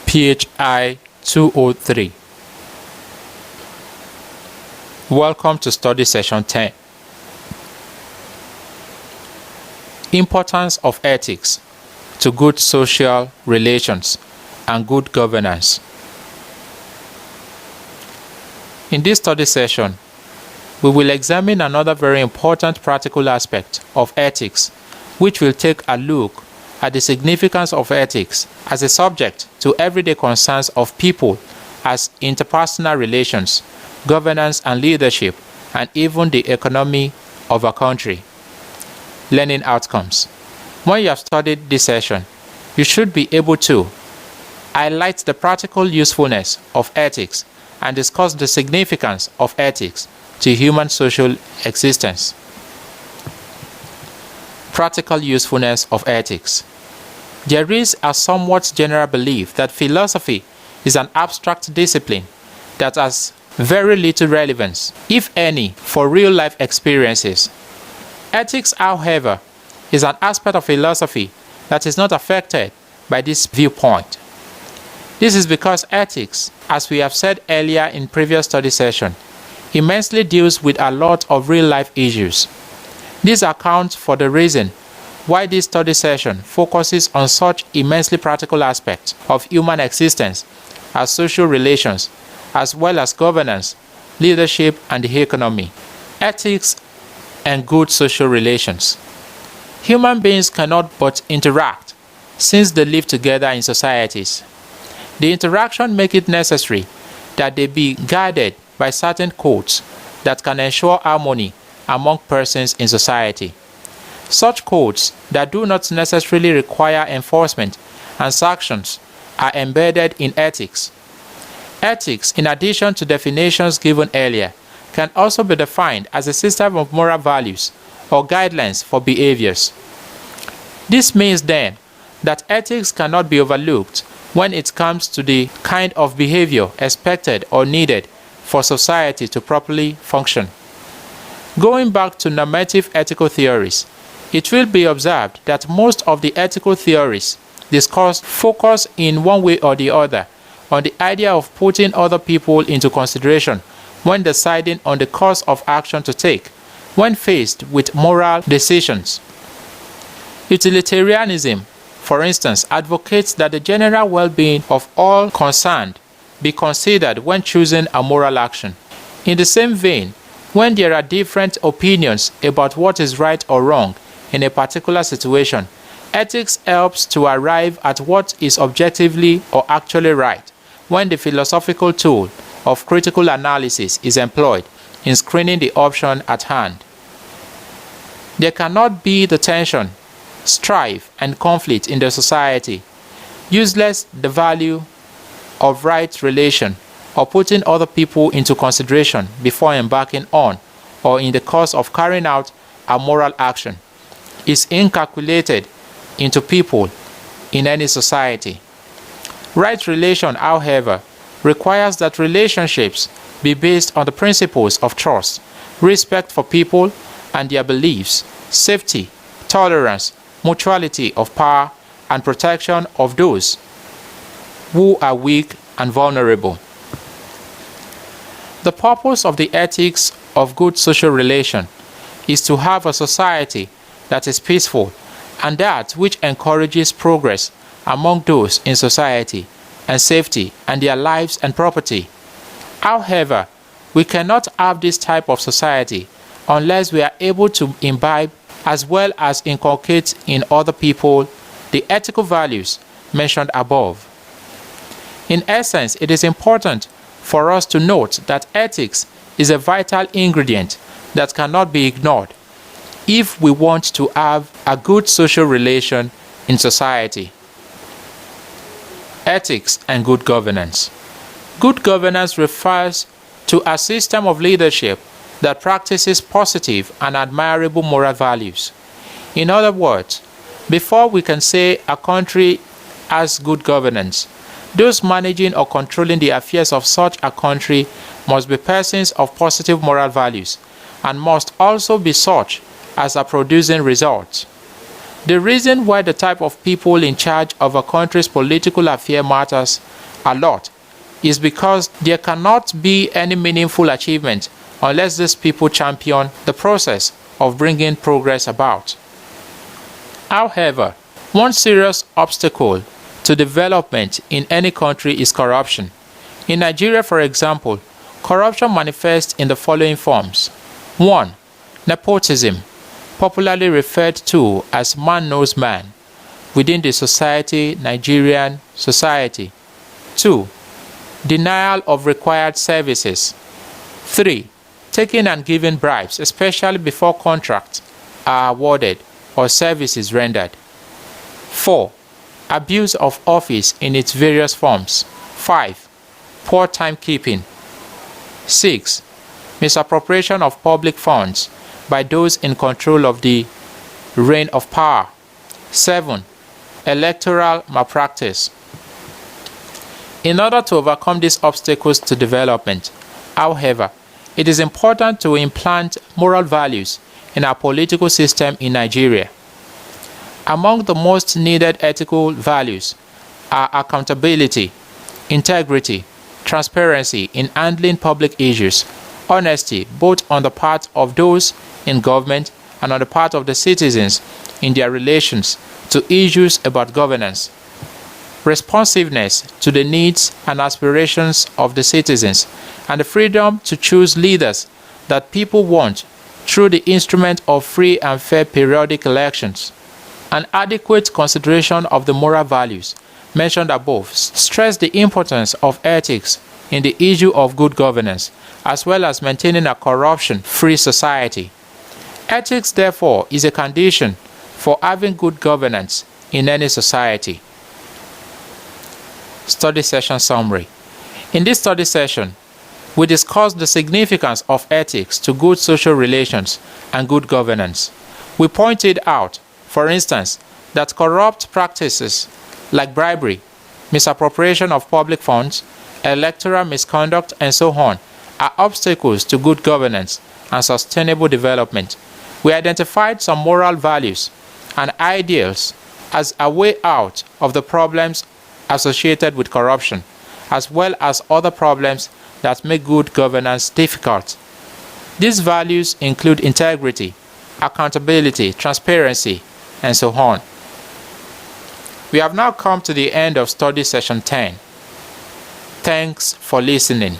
PHI 203. Welcome to Study Session 10. Importance of ethics to good social relations and good governance. In this study session, we will examine another very important practical aspect of ethics, which will take a look at the significance of ethics as a subject to everyday concerns of people as interpersonal relations, governance and leadership, and even the economy of a country. Learning outcomes. When you have studied this session, you should be able to highlight the practical usefulness of ethics and discuss the significance of ethics to human social existence. Practical usefulness of ethics. There is a somewhat general belief that philosophy is an abstract discipline that has very little relevance, if any, for real-life experiences. Ethics, however, is an aspect of philosophy that is not affected by this viewpoint. This is because ethics, as we have said earlier in previous study session, immensely deals with a lot of real-life issues. This accounts for the reason why this study session focuses on such immensely practical aspects of human existence as social relations, as well as governance, leadership, and the economy. Ethics and good social relations. Human beings cannot but interact since they live together in societies. The interaction makes it necessary that they be guided by certain codes that can ensure harmony among persons in society. Such codes that do not necessarily require enforcement and sanctions are embedded in ethics. Ethics, in addition to definitions given earlier, can also be defined as a system of moral values or guidelines for behaviors. This means then that ethics cannot be overlooked when it comes to the kind of behavior expected or needed for society to properly function. Going back to normative ethical theories, it will be observed that most of the ethical theories discussed focus in one way or the other on the idea of putting other people into consideration when deciding on the course of action to take when faced with moral decisions. Utilitarianism, for instance, advocates that the general well-being of all concerned be considered when choosing a moral action. In the same vein, when there are different opinions about what is right or wrong in a particular situation, ethics helps to arrive at what is objectively or actually right when the philosophical tool of critical analysis is employed in screening the option at hand. There cannot be the tension, strife, and conflict in the society, useless the value of right relation or putting other people into consideration before embarking on or in the course of carrying out a moral action is inculcated into people in any society. Right relation, however, requires that relationships be based on the principles of trust, respect for people and their beliefs, safety, tolerance, mutuality of power, and protection of those who are weak and vulnerable. The purpose of the ethics of good social relation is to have a society that is peaceful and that which encourages progress among those in society and safety and their lives and property. However, we cannot have this type of society unless we are able to imbibe as well as inculcate in other people the ethical values mentioned above. In essence, it is important for us to note that ethics is a vital ingredient that cannot be ignored if we want to have a good social relation in society. Ethics and good governance. Good governance refers to a system of leadership that practices positive and admirable moral values. In other words, before we can say a country has good governance, those managing or controlling the affairs of such a country must be persons of positive moral values and must also be such as are producing results. The reason why the type of people in charge of a country's political affairs matters a lot is because there cannot be any meaningful achievement unless these people champion the process of bringing progress about. However, one serious obstacle to development in any country is corruption. In Nigeria, for example, corruption manifests in the following forms. 1. Nepotism, popularly referred to as man knows man, within the Nigerian society. 2. Denial of required services. 3. Taking and giving bribes, especially before contracts are awarded or services rendered. 4. Abuse of office in its various forms. 5. Poor timekeeping. 6. Misappropriation of public funds by those in control of the reign of power. 7. Electoral malpractice. In order to overcome these obstacles to development, however, it is important to implant moral values in our political system in Nigeria. Among the most needed ethical values are accountability, integrity, transparency in handling public issues, honesty both on the part of those in government and on the part of the citizens in their relations to issues about governance, responsiveness to the needs and aspirations of the citizens, and the freedom to choose leaders that people want through the instrument of free and fair periodic elections. An adequate consideration of the moral values mentioned above stress the importance of ethics in the issue of good governance, as well as maintaining a corruption-free society. Ethics, therefore, is a condition for having good governance in any society. Study session summary. In this study session, we discussed the significance of ethics to good social relations and good governance. We pointed out, for instance, that corrupt practices like bribery, misappropriation of public funds, electoral misconduct, and so on are obstacles to good governance and sustainable development. We identified some moral values and ideals as a way out of the problems associated with corruption, as well as other problems that make good governance difficult. These values include integrity, accountability, transparency, and so on. We have now come to the end of study session 10. Thanks for listening.